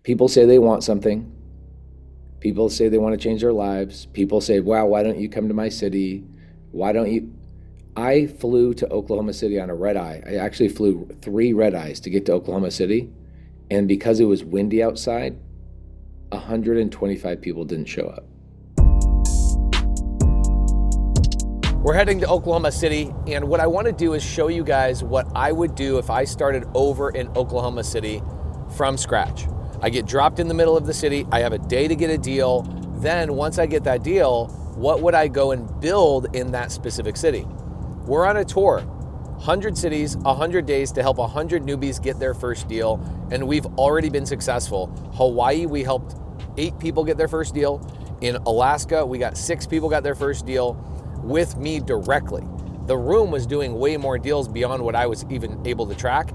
People say they want something. People say they want to change their lives. People say, wow, why don't you come to my city? Why don't you? I flew to Oklahoma City on a red eye. I actually flew 3 red eyes to get to Oklahoma City. And because it was windy outside, 125 people didn't show up. We're heading to Oklahoma City, and what I want to do is show you guys what I would do if I started over in Oklahoma City from scratch. I get dropped in the middle of the city, I have a day to get a deal, then once I get that deal, what would I go and build in that specific city? We're on a tour, 100 cities, 100 days to help 100 newbies get their first deal, and we've already been successful. Hawaii, we helped 8 people get their first deal. In Alaska, we got 6 people got their first deal with me directly. The room was doing way more deals beyond what I was even able to track.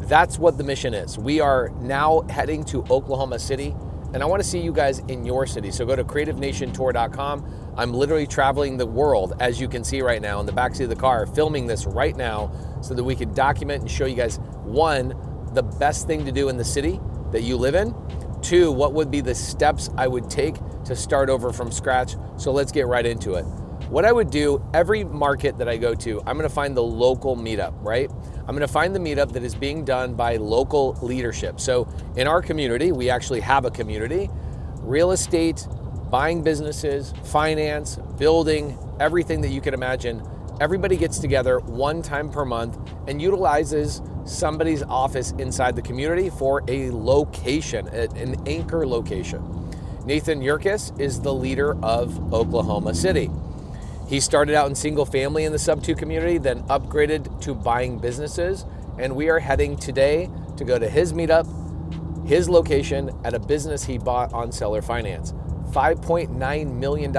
That's what the mission is. We are now heading to Oklahoma City, and I want to see you guys in your city. So go to creativenationtour.com. I'm literally traveling the world, as you can see right now, in the backseat of the car, filming this right now so that we can document and show you guys, 1, the best thing to do in the city that you live in, 2, what would be the steps I would take to start over from scratch. So let's get right into it. What I would do, every market that I go to, I'm gonna find the local meetup, right? I'm gonna find the meetup that is being done by local leadership. So in our community, we actually have a community, real estate, buying businesses, finance, building, everything that you can imagine. Everybody gets together 1 time per month and utilizes somebody's office inside the community for a location, an anchor location. Nathan Yurkis is the leader of Oklahoma City. He started out in single family in the SubTo community, then upgraded to buying businesses. And we are heading today to go to his meetup, his location at a business he bought on seller finance. $5.9 million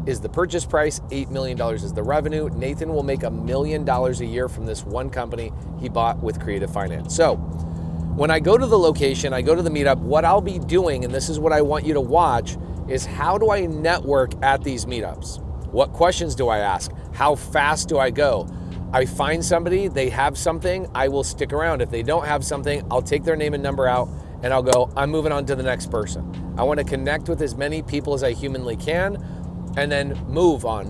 is the purchase price, $8 million is the revenue. Nathan will make $1 million a year from this one company he bought with Creative Finance. So when I go to the location, I go to the meetup, what I'll be doing, and this is what I want you to watch, is how do I network at these meetups? What questions do I ask? How fast do I go? I find somebody, they have something, I will stick around. If they don't have something, I'll take their name and number out and I'll go, I'm moving on to the next person. I want to connect with as many people as I humanly can and then move on.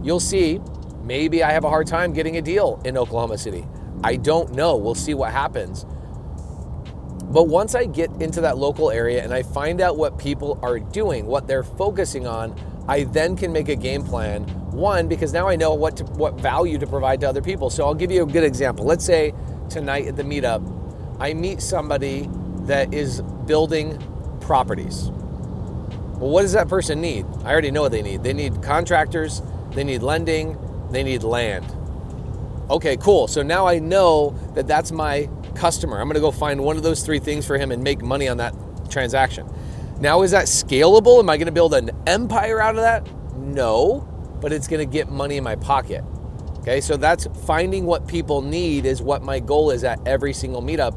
You'll see, maybe I have a hard time getting a deal in Oklahoma City. I don't know, we'll see what happens. But once I get into that local area and I find out what people are doing, what they're focusing on, I then can make a game plan. 1, because now I know what value to provide to other people. So I'll give you a good example. Let's say tonight at the meetup, I meet somebody that is building properties. Well, what does that person need? I already know what they need. They need contractors, they need lending, they need land. Okay, cool. So now I know that that's my customer. I'm gonna go find one of those 3 things for him and make money on that transaction. Now, is that scalable? Am I gonna build an empire out of that? No, but it's gonna get money in my pocket. Okay, so that's finding what people need is what my goal is at every single meetup.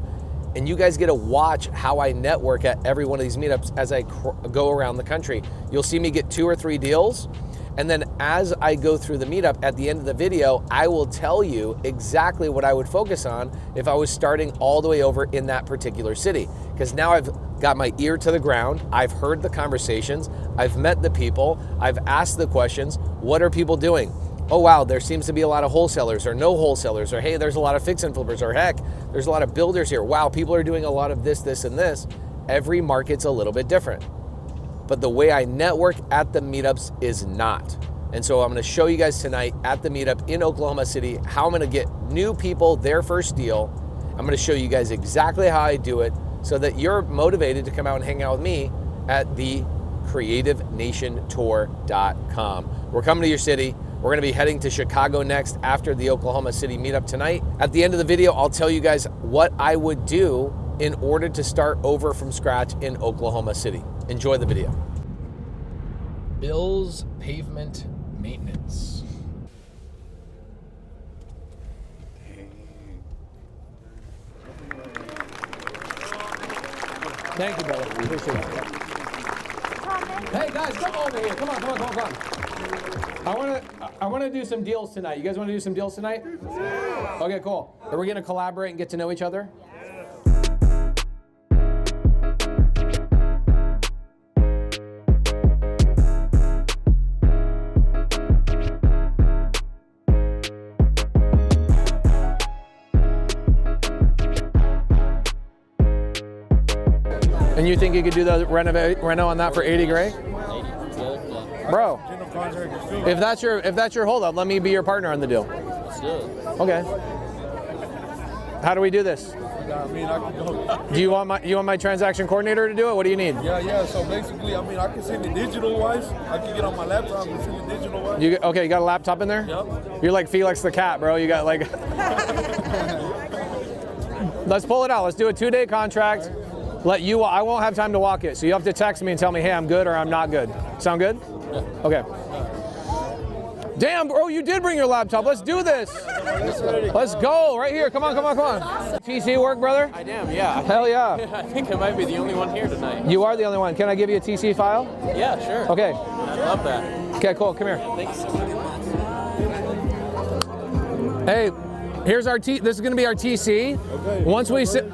And you guys get to watch how I network at every one of these meetups as I go around the country. You'll see me get 2 or 3 deals. And then as I go through the meetup, at the end of the video, I will tell you exactly what I would focus on if I was starting all the way over in that particular city. Because now I've got my ear to the ground, I've heard the conversations, I've met the people, I've asked the questions, what are people doing? Oh wow, there seems to be a lot of wholesalers or no wholesalers, or hey, there's a lot of fix and flippers, or heck, there's a lot of builders here. Wow, people are doing a lot of this, this, and this. Every market's a little bit different. But the way I network at the meetups is not. And so I'm gonna show you guys tonight at the meetup in Oklahoma City how I'm gonna get new people their first deal. I'm gonna show you guys exactly how I do it so that you're motivated to come out and hang out with me at the creativenationtour.com. We're coming to your city. We're gonna be heading to Chicago next after the Oklahoma City meetup tonight. At the end of the video, I'll tell you guys what I would do in order to start over from scratch in Oklahoma City. Enjoy the video. Bill's Pavement Maintenance. Thank you, brother. Appreciate it. Hey guys, come over here. Come on. I want to do some deals tonight. You guys want to do some deals tonight? Okay, cool. Are we going to collaborate and get to know each other? And you think you could do the reno on that for 80 grand? 80. Yeah. Bro, if that's your holdup, let me be your partner on the deal. Let's do it. Okay. How do we do this? I mean, I can go. Do you want my transaction coordinator to do it? What do you need? Yeah. So basically, I mean, I can send it digital wise. I can get on my laptop and send it digital wise. You got a laptop in there? Yep. You're like Felix the cat, bro. You got like. Let's pull it out. Let's do a 2-day contract. I won't have time to walk it, so you have to text me and tell me, hey, I'm good or I'm not good. Sound good? Yeah. Okay. Damn, bro, you did bring your laptop. Let's do this. Let's go right here. Come on. TC work, brother? I am, yeah. Hell yeah. I think I might be the only one here tonight. You are the only one. Can I give you a TC file? Yeah, sure. Okay. I love that. Okay, cool. Come here. Thanks so much. Hey, here's our this is going to be our TC. Okay. Once we sit.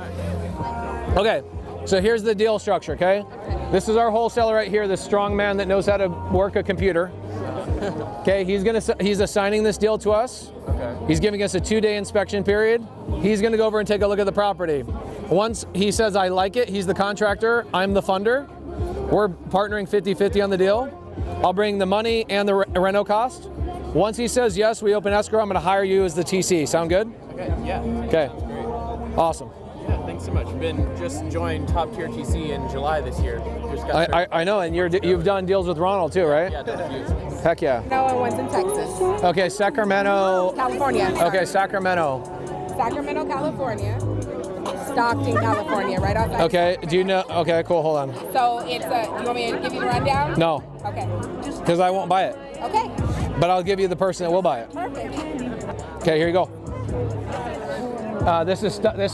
Okay. So here's the deal structure, okay? This is our wholesaler right here, the strong man that knows how to work a computer. Okay, he's assigning this deal to us. Okay. He's giving us a 2-day inspection period. He's gonna go over and take a look at the property. Once he says, I like it, he's the contractor, I'm the funder. We're partnering 50-50 on the deal. I'll bring the money and the reno cost. Once he says yes, we open escrow, I'm gonna hire you as the TC. Sound good? Okay, yeah. Okay. That's great. Awesome. Yeah, thanks so much. Just joined Top Tier TC in July this year. Just got I know, and you've done deals with Ronald too, right? Yeah, done a few. Heck yeah. No, and one's in Texas. Okay, Sacramento. California. Okay, Sacramento. Sacramento, California. Stockton, California, right outside. Okay, do you know? Okay, cool, hold on. So it's do you want me to give you the rundown? No, Okay. because I won't buy it. Okay. But I'll give you the person that will buy it. Perfect. Okay, here you go. This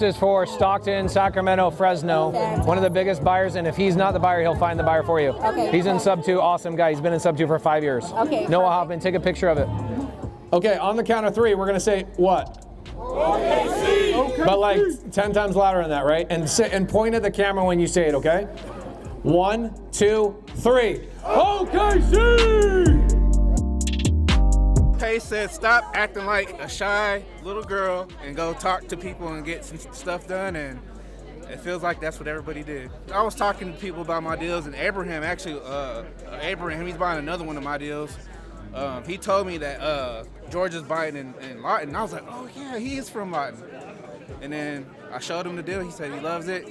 is for Stockton, Sacramento, Fresno. Fantastic. One of the biggest buyers, and if he's not the buyer, he'll find the buyer for you. Okay. He's in SubTo, awesome guy. He's been in SubTo for 5 years. Okay, Noah perfect. Hoffman, take a picture of it. Okay, on the count of 3, we're gonna say what? OKC. But like 10 times louder than that, right? And point at the camera when you say it, okay? 1, 2, 3. OKC! Pace said, stop acting like a shy little girl and go talk to people and get some stuff done, and it feels like that's what everybody did. I was talking to people about my deals, and Abraham, he's buying another one of my deals. He told me that George is buying in Lawton, and I was like, oh yeah, he is from Lawton. And then I showed him the deal, he said he loves it.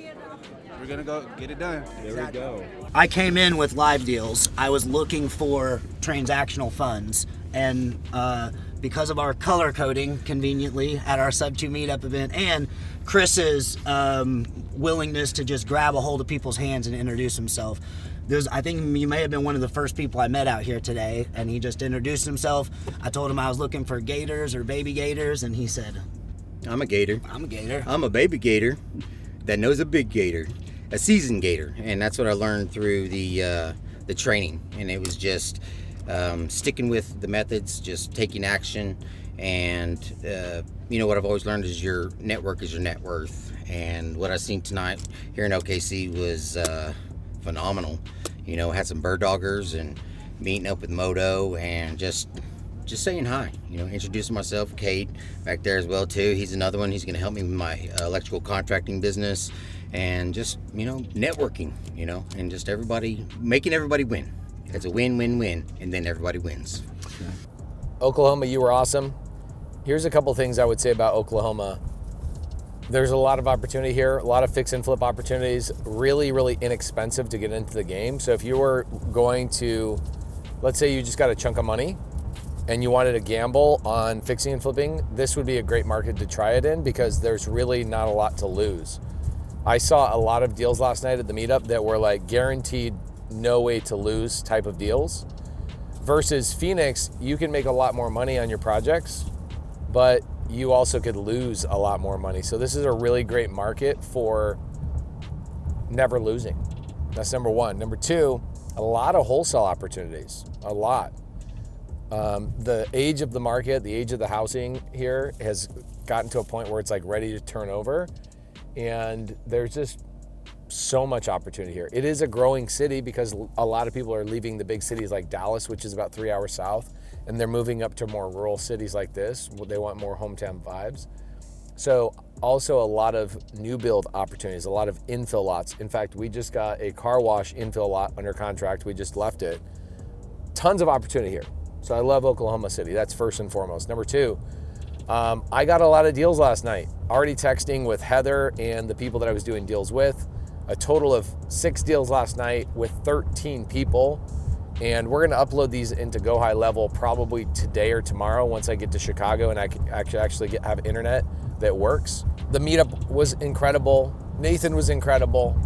We're gonna go get it done. There we go. I came in with live deals. I was looking for transactional funds, and because of our color coding conveniently at our SubTo meetup event and Chris's willingness to just grab a hold of people's hands and introduce himself, I think you may have been one of the first people I met out here today, and he just introduced himself. I told him I was looking for gators or baby gators, and he said, I'm a gator. I'm a gator. I'm a baby gator that knows a big gator, a seasoned gator, and that's what I learned through the training. And it was just sticking with the methods, just taking action, and what I've always learned is your network is your net worth. And what I seen tonight here in OKC was phenomenal. Had some bird doggers and meeting up with Moto and just saying hi, introducing myself. Kate back there as well too. He's another one. He's going to help me with my electrical contracting business, and just networking, and just making everybody win. It's a win-win-win, and then everybody wins. Oklahoma, you were awesome. Here's a couple things I would say about Oklahoma. There's a lot of opportunity here, a lot of fix and flip opportunities, really, really inexpensive to get into the game. So if you were going to, let's say you just got a chunk of money and you wanted to gamble on fixing and flipping, this would be a great market to try it in, because there's really not a lot to lose. I saw a lot of deals last night at the meetup that were like guaranteed no way to lose type of deals, versus Phoenix, you can make a lot more money on your projects, but you also could lose a lot more money. So this is a really great market for never losing. That's number one. Number two, a lot of wholesale opportunities, a lot. The age of the market, the age of the housing here has gotten to a point where it's like ready to turn over, and there's just so much opportunity here. It is a growing city because a lot of people are leaving the big cities like Dallas, which is about 3 hours south, and they're moving up to more rural cities like this. They want more hometown vibes. So also a lot of new build opportunities, a lot of infill lots. In fact, we just got a car wash infill lot under contract. We just left it. Tons of opportunity here. So I love Oklahoma City. That's first and foremost. Number two, I got a lot of deals last night. Already texting with Heather and the people that I was doing deals with. A total of 6 deals last night with 13 people. And we're gonna upload these into Go High Level probably today or tomorrow once I get to Chicago and I can actually have internet that works. The meetup was incredible. Nathan was incredible.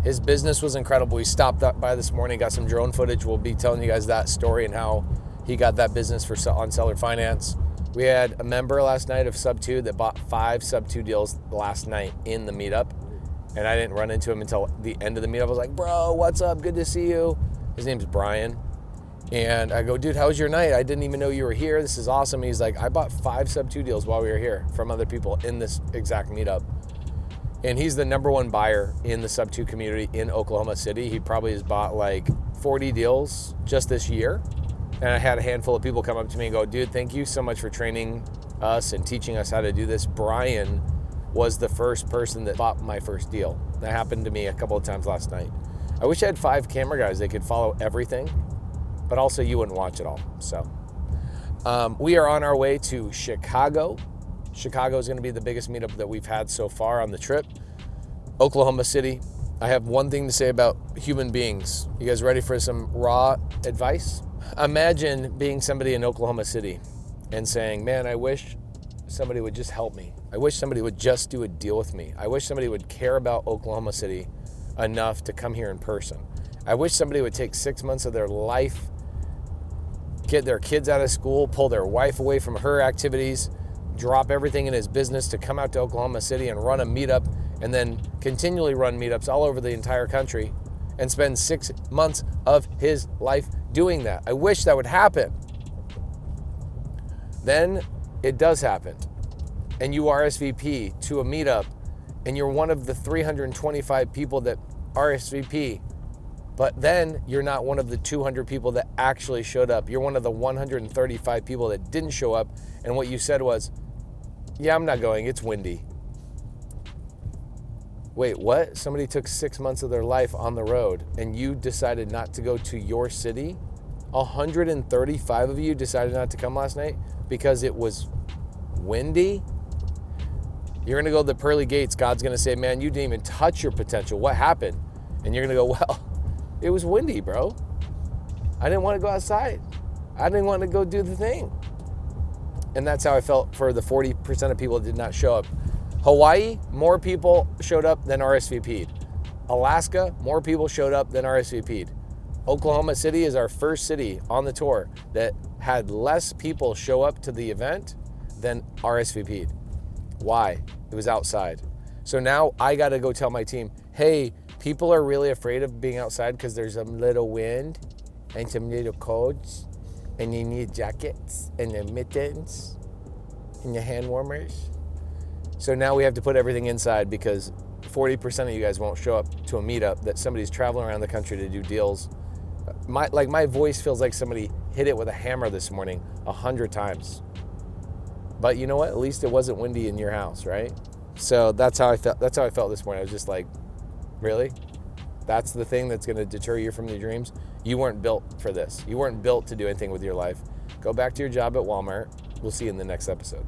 His business was incredible. We stopped up by this morning, got some drone footage. We'll be telling you guys that story and how he got that business on seller finance. We had a member last night of SubTo that bought 5 SubTo deals last night in the meetup. And I didn't run into him until the end of the meetup. I was like, bro, what's up? Good to see you. His name's Brian. And I go, dude, how was your night? I didn't even know you were here. This is awesome. He's like, I bought 5 SubTo deals while we were here from other people in this exact meetup. And he's the #1 buyer in the SubTo community in Oklahoma City. He probably has bought like 40 deals just this year. And I had a handful of people come up to me and go, dude, thank you so much for training us and teaching us how to do this. Brian was the first person that bought my first deal. That happened to me a couple of times last night. I wish I had 5 camera guys. They could follow everything, but also you wouldn't watch it all. So we are on our way to Chicago. Chicago is going to be the biggest meetup that we've had so far on the trip. Oklahoma City. I have one thing to say about human beings. You guys ready for some raw advice? Imagine being somebody in Oklahoma City and saying, man, I wish somebody would just help me. I wish somebody would just do a deal with me. I wish somebody would care about Oklahoma City enough to come here in person. I wish somebody would take 6 months of their life, get their kids out of school, pull their wife away from her activities, drop everything in his business to come out to Oklahoma City and run a meetup and then continually run meetups all over the entire country and spend 6 months of his life doing that. I wish that would happen. Then it does happen. And you RSVP to a meetup and you're one of the 325 people that RSVP, but then you're not one of the 200 people that actually showed up. You're one of the 135 people that didn't show up, and what you said was, yeah, I'm not going, it's windy. Wait, what? Somebody took 6 months of their life on the road, and you decided not to go to your city? 135 of you decided not to come last night because it was windy? You're gonna go to the pearly gates. God's gonna say, man, you didn't even touch your potential. What happened? And you're gonna go, well, it was windy, bro. I didn't want to go outside. I didn't want to go do the thing. And that's how I felt for the 40% of people that did not show up. Hawaii, more people showed up than RSVP'd. Alaska, more people showed up than RSVP'd. Oklahoma City is our first city on the tour that had less people show up to the event than RSVP'd. Why? It was outside. So now I got to go tell my team, hey, people are really afraid of being outside because there's a little wind and some little colds, and you need jackets and the mittens and your hand warmers. So now we have to put everything inside because 40% of you guys won't show up to a meetup that somebody's traveling around the country to do deals. My voice feels like somebody hit it with a hammer this morning 100 times. But you know what? At least it wasn't windy in your house, right? So that's how I felt. That's how I felt this morning. I was just like, really? That's the thing that's going to deter you from your dreams? You weren't built for this. You weren't built to do anything with your life. Go back to your job at Walmart. We'll see you in the next episode.